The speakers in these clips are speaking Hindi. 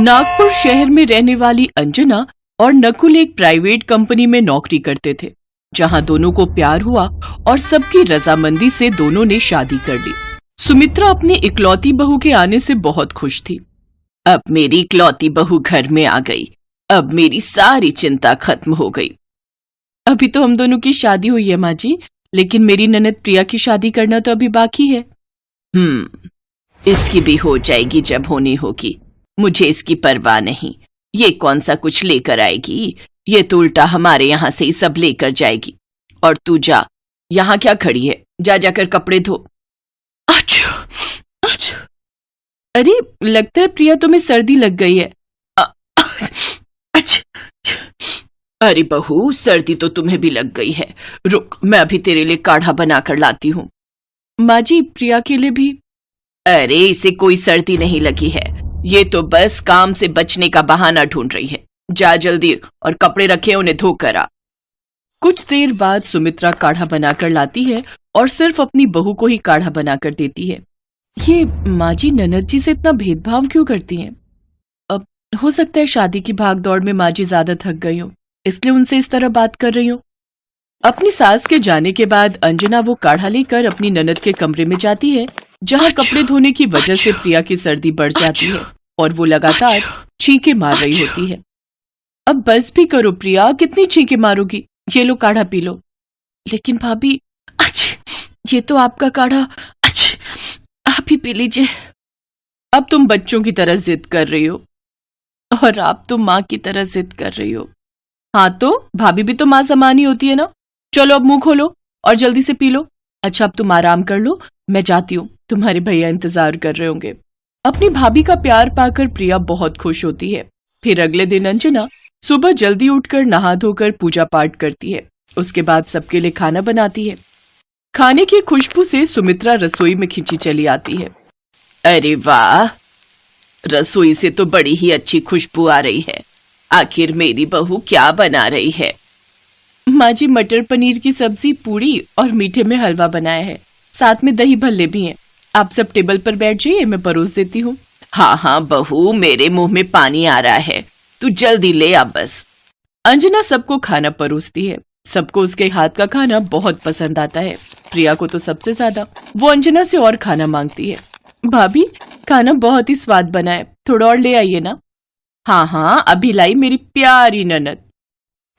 नागपुर शहर में रहने वाली अंजना और नकुल एक प्राइवेट कंपनी में नौकरी करते थे, जहां दोनों को प्यार हुआ और सबकी रजामंदी से दोनों ने शादी कर ली। सुमित्रा अपनी इकलौती बहू के आने से बहुत खुश थी। अब मेरी इकलौती बहू घर में आ गई, अब मेरी सारी चिंता खत्म हो गई। अभी तो हम दोनों की शादी हुई है माँ जी, लेकिन मेरी ननद प्रिया की शादी करना तो अभी बाकी है। इसकी भी हो जाएगी जब होनी होगी, मुझे इसकी परवाह नहीं। ये कौन सा कुछ लेकर आएगी, ये तो उल्टा हमारे यहाँ से ही सब लेकर जाएगी। और तू जा, यहाँ क्या खड़ी है, जा जाकर कपड़े धो। अच्छा, अच्छा। अरे लगता है प्रिया तुम्हें सर्दी लग गई है। अच्छा। अरे बहू, सर्दी तो तुम्हें भी लग गई है, रुक मैं अभी तेरे लिए काढ़ा बनाकर लाती हूँ। माँ जी प्रिया के लिए भी। अरे इसे कोई सर्दी नहीं लगी है, ये तो बस काम से बचने का बहाना ढूंढ रही है। जा जल्दी और कपड़े रखे उन्हें धोकर आ। कुछ देर बाद सुमित्रा काढ़ा बनाकर लाती है और सिर्फ अपनी बहू को ही काढ़ा बनाकर देती है। ये माँ जी ननद जी से इतना भेदभाव क्यों करती हैं? अब हो सकता है शादी की भाग दौड़ में माँ जी ज्यादा थक गई हो, इसलिए उनसे इस तरह बात कर रही हो। अपनी सास के जाने के बाद अंजना वो काढ़ा लेकर अपनी ननद के कमरे में जाती है, जहाँ कपड़े धोने की वजह से प्रिया की सर्दी बढ़ जाती है और वो लगातार छींके मार रही होती है। अब बस भी करो प्रिया, कितनी छींके मारोगी, ये लो काढ़ा पी लो। लेकिन भाभी, ये तो आपका काढ़ा, आप ही पी लीजिए। अब तुम बच्चों की तरह जिद कर रही हो और आप तो माँ की तरह जिद कर रही हो। हाँ तो भाभी भी तो माँ समान ही होती है ना। चलो अब मुंह खोलो और जल्दी से पी लो। अच्छा अब तुम आराम कर लो, मैं जाती हूँ, तुम्हारे भैया इंतजार कर रहे होंगे। अपनी भाभी का प्यार पाकर प्रिया बहुत खुश होती है। फिर अगले दिन अंजना सुबह जल्दी उठकर नहा धोकर पूजा पाठ करती है। उसके बाद सबके लिए खाना बनाती है। खाने की खुशबू से सुमित्रा रसोई में खिंची चली आती है। अरे वाह, रसोई से तो बड़ी ही अच्छी खुशबू आ रही है। आखिर मेरी बहू क्या बना रही है? माँ जी मटर पनीर की सब्जी, पूड़ी और मीठे में हलवा बनाया है, साथ में दही भल्ले भी हैं। आप सब टेबल पर बैठ जाइए, मैं परोस देती हूँ। हाँ हाँ बहू, मेरे मुंह में पानी आ रहा है, तू जल्दी ले आ बस। अंजना सबको खाना परोसती है। सबको उसके हाथ का खाना बहुत पसंद आता है, प्रिया को तो सबसे ज्यादा। वो अंजना से और खाना मांगती है। भाभी खाना बहुत ही स्वाद बना है, थोड़ा और ले आइए ना। हाँ हाँ अभी लाई मेरी प्यारी ननद।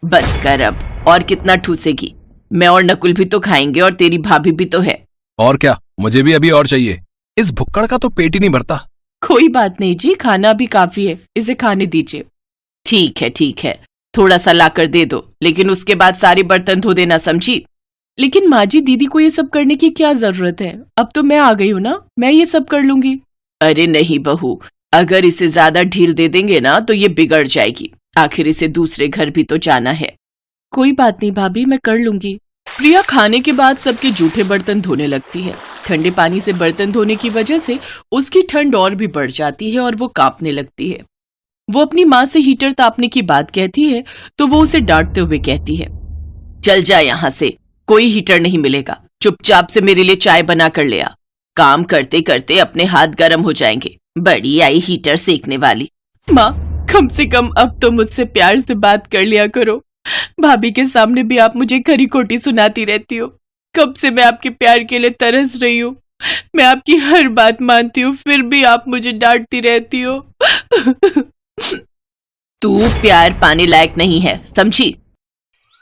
बस कर अब, और कितना ठूसेगी? मैं और नकुल भी तो खाएंगे और तेरी भाभी भी तो है। और क्या, मुझे भी अभी और चाहिए, इस भुक्कड़ का तो पेट ही नहीं भरता। कोई बात नहीं जी, खाना भी काफी है, इसे खाने दीजिए। ठीक है, थोड़ा सा लाकर दे दो, लेकिन उसके बाद सारे बर्तन धो देना, समझी? लेकिन माँ जी दीदी को ये सब करने की क्या जरूरत है, अब तो मैं आ गई हूँ ना, मैं ये सब कर लूंगी। अरे नहीं बहू, अगर इसे ज्यादा ढील दे देंगे ना तो ये बिगड़ जाएगी, आखिर इसे दूसरे घर भी तो जाना है। कोई बात नहीं भाभी, मैं कर लूंगी। प्रिया खाने के बाद सबके जूठे बर्तन धोने लगती है। ठंडे पानी से बर्तन धोने की वजह से उसकी ठंड और भी बढ़ जाती है और वो कांपने लगती है। वो अपनी माँ से हीटर तापने की बात कहती है तो वो उसे डांटते हुए कहती है, चल जा यहाँ से, कोई हीटर नहीं मिलेगा, चुपचाप से मेरे लिए चाय बना कर ले आ। काम करते करते अपने हाथ गर्म हो जाएंगे, बड़ी आई हीटर सेकने वाली। माँ कम से कम अब तो मुझसे प्यार से बात कर लिया करो, भाभी के सामने भी आप मुझे खरी खोटी सुनाती रहती हो। कब से मैं आपके प्यार के लिए तरस रही हूँ, मैं आपकी हर बात मानती हूँ, फिर भी आप मुझे डांटती रहती हो। तू प्यार पाने लायक नहीं है, समझी?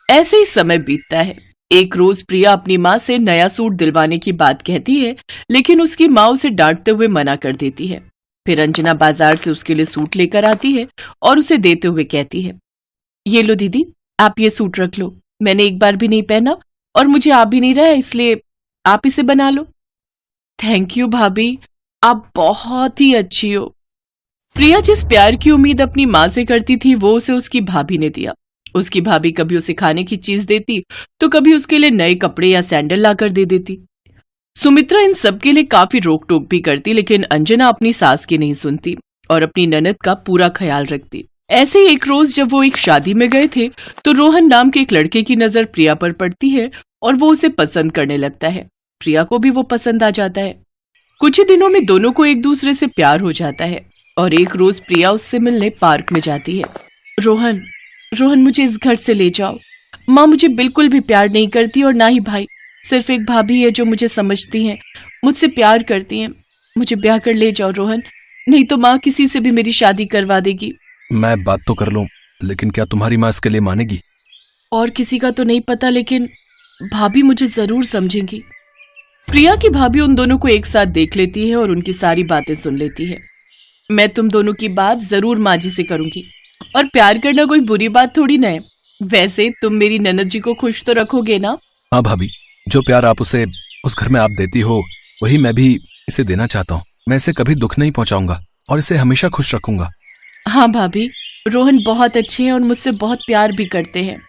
ऐसे ही समय बीतता है। एक रोज प्रिया अपनी माँ से नया सूट दिलवाने की बात कहती है, लेकिन उसकी माँ उसे डांटते हुए मना कर देती है। फिर अंजना बाजार से उसके लिए सूट लेकर आती है और उसे देते हुए कहती है, ये लो दीदी, आप ये सूट रख लो, मैंने एक बार भी नहीं पहना और मुझे आ भी नहीं रहा है, इसलिए आप इसे बना लो। थैंक यू भाभी, आप बहुत ही अच्छी हो। प्रिया जिस प्यार की उम्मीद अपनी माँ से करती थी वो उसे उसकी भाभी ने दिया। उसकी भाभी कभी उसे खाने की चीज देती तो कभी उसके लिए नए कपड़े या सैंडल लाकर दे देती। सुमित्रा इन सब के लिए काफी रोक टोक भी करती, लेकिन अंजना अपनी सास की नहीं सुनती और अपनी ननद का पूरा ख्याल रखती। ऐसे ही एक रोज जब वो एक शादी में गए थे तो रोहन नाम के एक लड़के की नजर प्रिया पर पड़ती है और वो उसे पसंद करने लगता है। प्रिया को भी वो पसंद आ जाता है। कुछ ही दिनों में दोनों को एक दूसरे से प्यार हो जाता है। और एक रोज प्रिया उससे मिलने पार्क में जाती है। रोहन, रोहन मुझे इस घर से ले जाओ। माँ मुझे बिल्कुल भी प्यार नहीं करती और ना ही भाई। सिर्फ एक भाभी है जो मुझे समझती है, मुझसे प्यार करती है। मुझे ब्याह कर ले जाओ रोहन, नहीं तो माँ किसी से भी मेरी शादी करवा देगी। मैं बात तो कर लूं, लेकिन क्या तुम्हारी माँ इसके लिए मानेगी? और किसी का तो नहीं पता, लेकिन भाभी मुझे जरूर समझेंगी। प्रिया की भाभी उन दोनों को एक साथ देख लेती है और उनकी सारी बातें सुन लेती है। मैं तुम दोनों की बात जरूर माँ जी से करूंगी, और प्यार करना कोई बुरी बात थोड़ी ना है। वैसे तुम मेरी ननद जी को खुश तो रखोगे ना? हाँ भाभी, जो प्यार आप उसे उस घर में आप देती हो वही मैं भी इसे देना चाहता हूँ। मैं इसे कभी दुख नहीं पहुंचाऊंगा और इसे हमेशा खुश रखूंगा। हाँ भाभी, रोहन बहुत अच्छे हैं और मुझसे बहुत प्यार भी करते हैं।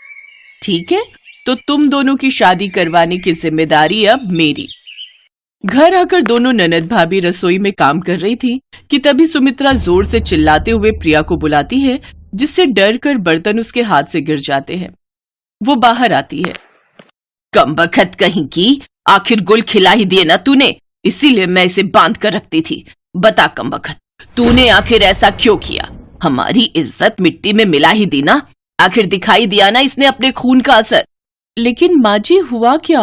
ठीक है, तो तुम दोनों की शादी करवाने की जिम्मेदारी अब मेरी। घर आकर दोनों ननद भाभी रसोई में काम कर रही थी कि तभी सुमित्रा जोर से चिल्लाते हुए प्रिया को बुलाती है, जिससे डर कर बर्तन उसके हाथ से गिर जाते हैं। वो बाहर आती है। कमबख्त कहीं की, आखिर गुल खिला ही दिए ना तूने, इसीलिए मैं इसे बांध कर रखती थी। बता कमबख्त, तूने आखिर ऐसा क्यों किया? हमारी इज्जत मिट्टी में मिला ही दी ना। आखिर दिखाई दिया ना इसने अपने खून का असर। लेकिन माँ जी हुआ क्या?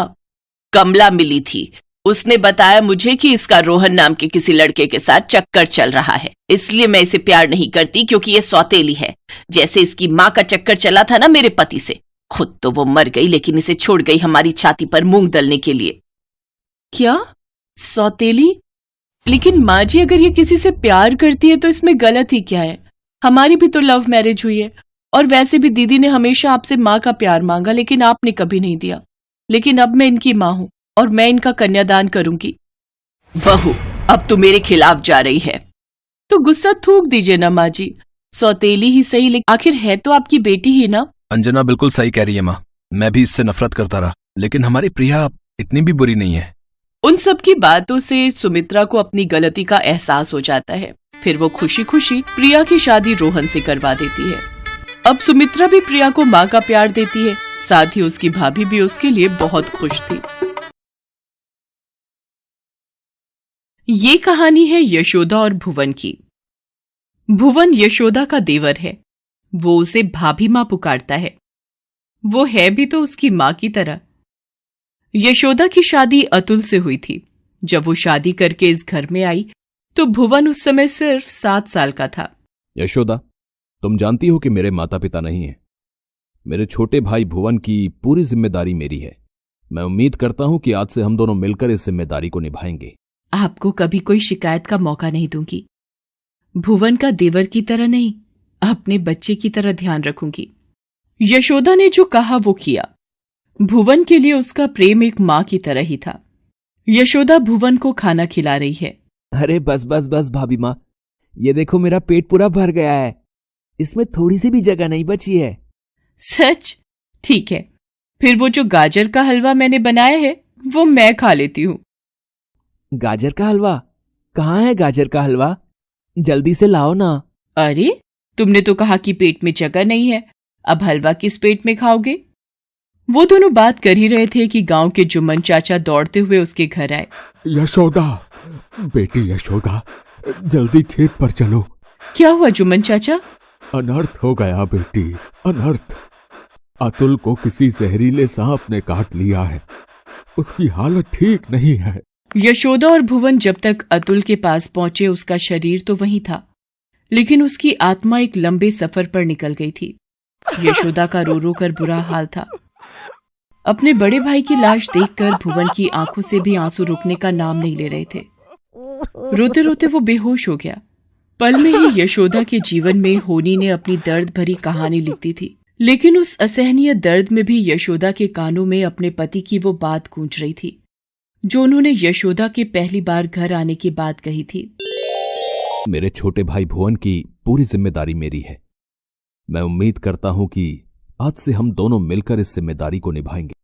कमला मिली थी, उसने बताया मुझे कि इसका रोहन नाम के किसी लड़के के साथ चक्कर चल रहा है। इसलिए मैं इसे प्यार नहीं करती, क्योंकि ये सौतेली है, जैसे इसकी माँ का चक्कर चला था ना मेरे पति से। खुद तो वो मर गई, लेकिन इसे छोड़ गई हमारी छाती पर मूंग दलने के लिए। क्या? सौतेली? लेकिन माँ जी अगर ये किसी से प्यार करती है तो इसमें गलत ही क्या है? हमारी भी तो लव मैरिज हुई है, और वैसे भी दीदी ने हमेशा आपसे माँ का प्यार मांगा, लेकिन आपने कभी नहीं दिया। लेकिन अब मैं इनकी माँ हूं और मैं इनका कन्यादान करूंगी। बहू, अब तो मेरे खिलाफ जा रही है। तो गुस्सा थूक दीजिए ना माँ जी, सौतेली ही सही, लेकिन आखिर है तो आपकी बेटी ही ना। अंजना बिल्कुल सही कह रही है माँ, मैं भी इससे नफरत करता रहा, लेकिन हमारी प्रिया इतनी भी बुरी नहीं है। उन सब की बातों से सुमित्रा को अपनी गलती का एहसास हो जाता है। फिर वो खुशी खुशी प्रिया की शादी रोहन से करवा देती है। अब सुमित्रा भी प्रिया को माँ का प्यार देती है, साथ ही उसकी भाभी भी उसके लिए बहुत खुश थी। ये कहानी है यशोदा और भुवन की। भुवन यशोदा का देवर है। वो उसे भाभी माँ पुकारता है। वो है भी तो उसकी माँ की तरह। यशोदा की शादी अतुल से हुई थी। जब वो शादी करके इस घर में आई तो भुवन उस समय सिर्फ 7 साल का था। यशोदा, तुम जानती हो कि मेरे माता पिता नहीं हैं। मेरे छोटे भाई भुवन की पूरी जिम्मेदारी मेरी है। मैं उम्मीद करता हूं कि आज से हम दोनों मिलकर इस जिम्मेदारी को निभाएंगे। आपको कभी कोई शिकायत का मौका नहीं दूंगी। भुवन का देवर की तरह नहीं, अपने बच्चे की तरह ध्यान रखूंगी। यशोदा ने जो कहा वो किया। भुवन के लिए उसका प्रेम एक माँ की तरह ही था। यशोदा भुवन को खाना खिला रही है। अरे बस बस बस भाभी माँ, ये देखो मेरा पेट पूरा भर गया है, इसमें थोड़ी सी भी जगह नहीं बची है। सच? ठीक है, फिर वो जो गाजर का हलवा मैंने बनाया है वो मैं खा लेती हूँ। गाजर का हलवा? कहाँ है गाजर का हलवा? जल्दी से लाओ ना। अरे, तुमने तो कहा कि पेट में जगह नहीं है, अब हलवा किस पेट में खाओगे? वो दोनों बात कर ही रहे थे कि गांव के जुम्मन चाचा दौड़ते हुए उसके घर आए। यशोदा, बेटी यशोदा, जल्दी खेत पर चलो। क्या हुआ जुम्मन चाचा? अनर्थ हो गया बेटी, अनर्थ। अतुल को किसी जहरीले सांप ने काट लिया है, उसकी हालत ठीक नहीं है। यशोदा और भुवन जब तक अतुल के पास पहुंचे उसका शरीर तो वहीं था, लेकिन उसकी आत्मा एक लंबे सफर पर निकल गई थी। यशोदा का रो रो कर बुरा हाल था। अपने बड़े भाई की लाश देखकर भुवन की आंखों से भी आंसू रुकने का नाम नहीं ले रहे थे। रोते रोते वो बेहोश हो गया। पल में ही यशोदा के जीवन में होनी ने अपनी दर्द भरी कहानी लिख दी थी, लेकिन उस असहनीय दर्द में भी यशोदा के कानों में अपने पति की वो बात गूंज रही थी जो उन्होंने यशोदा के पहली बार घर आने की बात कही थी। मेरे छोटे भाई भुवन की पूरी जिम्मेदारी मेरी है। मैं उम्मीद करता हूं कि आज से हम दोनों मिलकर इस जिम्मेदारी को निभाएंगे।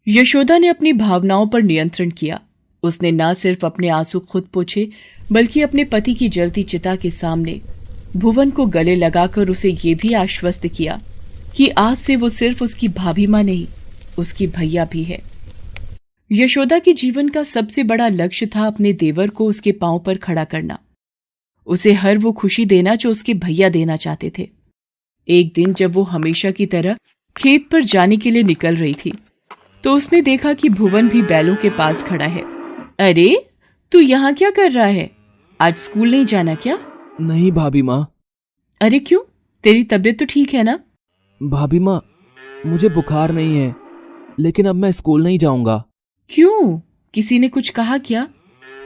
यशोदा ने अपनी भावनाओं पर नियंत्रण किया। उसने न सिर्फ अपने आंसू खुद पोंछे, बल्कि अपने पति की जलती चिता के सामने भुवन को गले लगाकर उसे ये भी आश्वस्त किया कि आज से वो सिर्फ उसकी भाभी माँ नहीं, उसकी भैया भी है। यशोदा के जीवन का सबसे बड़ा लक्ष्य था अपने देवर को उसके पांव पर खड़ा करना। उसे हर वो खुशी देना जो उसके भैया देना चाहते थे। एक दिन जब वो हमेशा की तरह खेत पर जाने के लिए निकल रही थी तो उसने देखा कि भुवन भी बैलों के पास खड़ा है। अरे, तू यहाँ क्या कर रहा है? आज स्कूल नहीं जाना क्या? नहीं भाभी माँ। अरे क्यों? तेरी तबीयत तो ठीक है ना? भाभी माँ, मुझे बुखार नहीं है, लेकिन अब मैं स्कूल नहीं जाऊंगा। क्यों? किसी ने कुछ कहा क्या?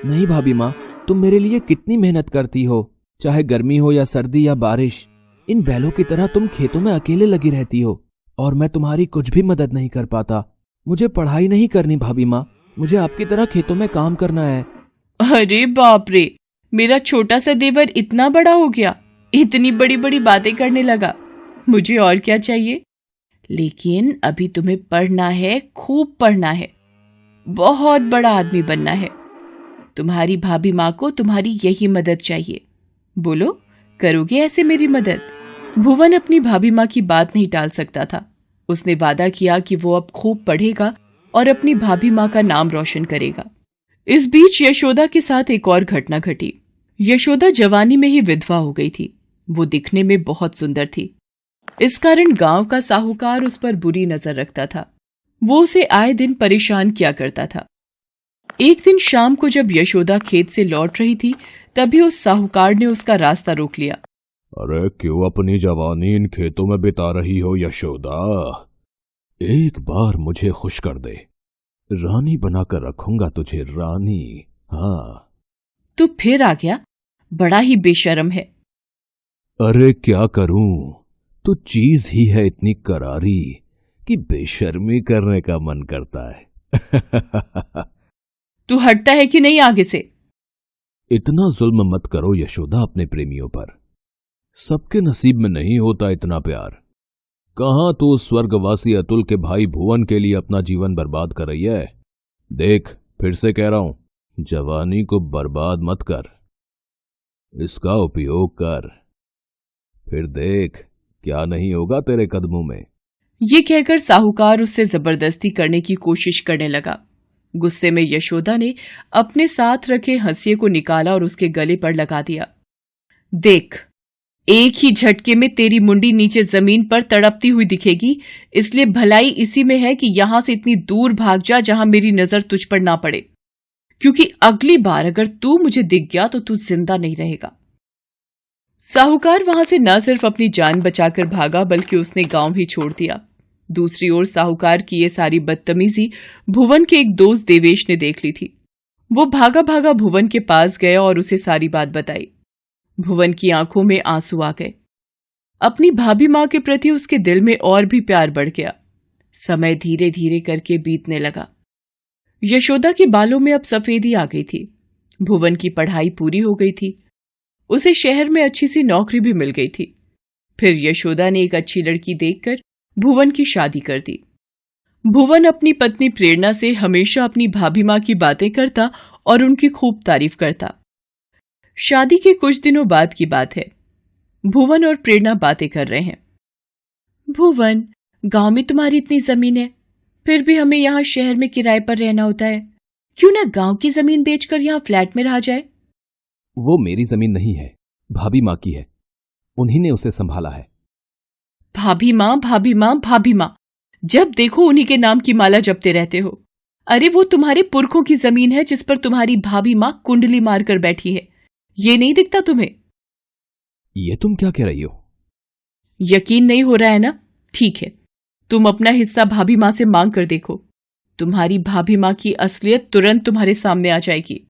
नहीं भाभी माँ, तुम मेरे लिए कितनी मेहनत करती हो, चाहे गर्मी हो या सर्दी या बारिश। इन बैलों की तरह तुम खेतों में अकेले लगी रहती हो और मैं तुम्हारी कुछ भी मदद नहीं कर पाता। मुझे पढ़ाई नहीं करनी भाभी माँ, मुझे आपकी तरह खेतों में काम करना है। अरे बाप रे, मेरा छोटा सा देवर इतना बड़ा हो गया, इतनी बड़ी बड़ी बातें करने लगा। मुझे और क्या चाहिए? लेकिन अभी तुम्हें पढ़ना है, खूब पढ़ना है, बहुत बड़ा आदमी बनना है। तुम्हारी भाभी माँ को तुम्हारी यही मदद चाहिए। बोलो, करोगे ऐसे मेरी मदद? भुवन अपनी भाभी माँ की बात नहीं टाल सकता था। उसने वादा किया कि वो अब खूब पढ़ेगा और अपनी भाभी माँ का नाम रोशन करेगा। इस बीच यशोदा के साथ एक और घटना घटी। यशोदा जवानी में ही विधवा हो गई थी। वो दिखने में बहुत सुंदर थी। इस कारण गांव का साहूकार उस पर बुरी नजर रखता था। वो उसे आए दिन परेशान किया करता था। एक दिन शाम को जब यशोदा खेत से लौट रही थी तभी उस साहूकार ने उसका रास्ता रोक लिया। अरे क्यों अपनी जवानी इन खेतों में बिता रही हो यशोदा? एक बार मुझे खुश कर दे, रानी बनाकर रखूंगा तुझे, रानी। हाँ। तू फिर आ गया? बड़ा ही बेशर्म है। अरे क्या करूं, तू चीज ही है इतनी करारी कि बेशर्मी करने का मन करता है। तू हटता है कि नहीं आगे से? इतना जुल्म मत करो यशोदा अपने प्रेमियों पर। सबके नसीब में नहीं होता इतना प्यार। कहां तो स्वर्गवासी अतुल के भाई भुवन के लिए अपना जीवन बर्बाद कर रही है। देख, फिर से कह रहा हूं, जवानी को बर्बाद मत कर, इसका उपयोग कर, फिर देख क्या नहीं होगा तेरे कदमों में। ये कहकर साहूकार उससे जबरदस्ती करने की कोशिश करने लगा। गुस्से में यशोदा ने अपने साथ रखे हंसिये को निकाला और उसके गले पर लगा दिया। देख, एक ही झटके में तेरी मुंडी नीचे जमीन पर तड़पती हुई दिखेगी, इसलिए भलाई इसी में है कि यहां से इतनी दूर भाग जा जहां मेरी नजर तुझ पर ना पड़े, क्योंकि अगली बार अगर तू मुझे दिख गया तो तू जिंदा नहीं रहेगा। साहूकार वहां से न सिर्फ अपनी जान बचाकर भागा बल्कि उसने गांव ही छोड़ दिया। दूसरी ओर साहूकार की ये सारी बदतमीजी भुवन के एक दोस्त देवेश ने देख ली थी। वो भागा भागा भुवन के पास गया और उसे सारी बात बताई। भुवन की आंखों में आंसू आ गए। अपनी भाभी मां के प्रति उसके दिल में और भी प्यार बढ़ गया। समय धीरे धीरे करके बीतने लगा। यशोदा के बालों में अब सफेदी आ गई थी। भुवन की पढ़ाई पूरी हो गई थी। उसे शहर में अच्छी सी नौकरी भी मिल गई थी। फिर यशोदा ने एक अच्छी लड़की देखकर भुवन की शादी कर दी। भुवन अपनी पत्नी प्रेरणा से हमेशा अपनी भाभी मां की बातें करता और उनकी खूब तारीफ करता। शादी के कुछ दिनों बाद की बात है। भुवन और प्रेरणा बातें कर रहे हैं। भुवन, गांव में तुम्हारी इतनी जमीन है, फिर भी हमें यहाँ शहर में किराए पर रहना होता है। क्यों ना गांव की जमीन बेचकर यहाँ फ्लैट में रहा जाए? वो मेरी जमीन नहीं है, भाभी माँ की है। उन्हीं ने उसे संभाला है। भाभी माँ, भाभी माँ, भाभी माँ, जब देखो उन्हीं के नाम की माला जपते रहते हो। अरे वो तुम्हारे पुरखों की जमीन है जिस पर तुम्हारी भाभी माँ कुंडली मारकर बैठी है। ये नहीं दिखता तुम्हें? ये तुम क्या कह रही हो? यकीन नहीं हो रहा है ना? ठीक है, तुम अपना हिस्सा भाभी माँ से मांग कर देखो। तुम्हारी भाभी माँ की असलियत तुरंत तुम्हारे सामने आ जाएगी।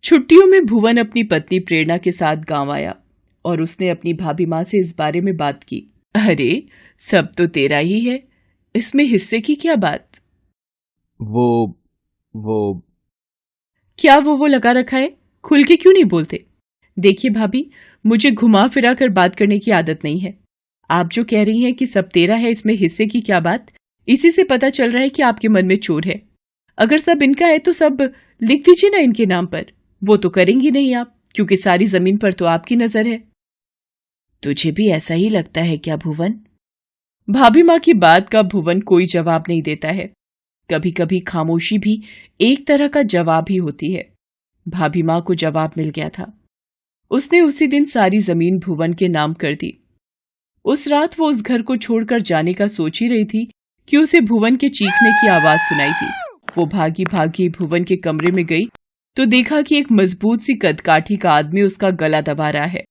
छुट्टियों में भुवन अपनी पत्नी प्रेरणा के साथ गांव आया और उसने अपनी भाभी माँ से इस बारे में बात की। अरे, सब तो तेरा ही है, इसमें हिस्से की क्या बात? वो क्या वो लगा रखा है? खुल के क्यों नहीं बोलते? देखिए भाभी, मुझे घुमा फिरा कर बात करने की आदत नहीं है। आप जो कह रही हैं कि सब तेरा है, इसमें हिस्से की क्या बात? इसी से पता चल रहा है कि आपके मन में चोर है। अगर सब इनका है तो सब लिख दीजिए ना इनके नाम पर। वो तो करेंगी नहीं आप, क्योंकि सारी जमीन पर तो आपकी नजर है। तुझे भी ऐसा ही लगता है क्या भुवन? भाभी माँ की बात का भुवन कोई जवाब नहीं देता है। कभी कभी खामोशी भी एक तरह का जवाब ही होती है। भाभी माँ को जवाब मिल गया था। उसने उसी दिन सारी जमीन भुवन के नाम कर दी। उस रात वो उस घर को छोड़कर जाने का सोच ही रही थी कि उसे भुवन के चीखने की आवाज सुनाई दी। वो भागी भागी भुवन के कमरे में गई तो देखा कि एक मजबूत सी कदकाठी का आदमी उसका गला दबा रहा है।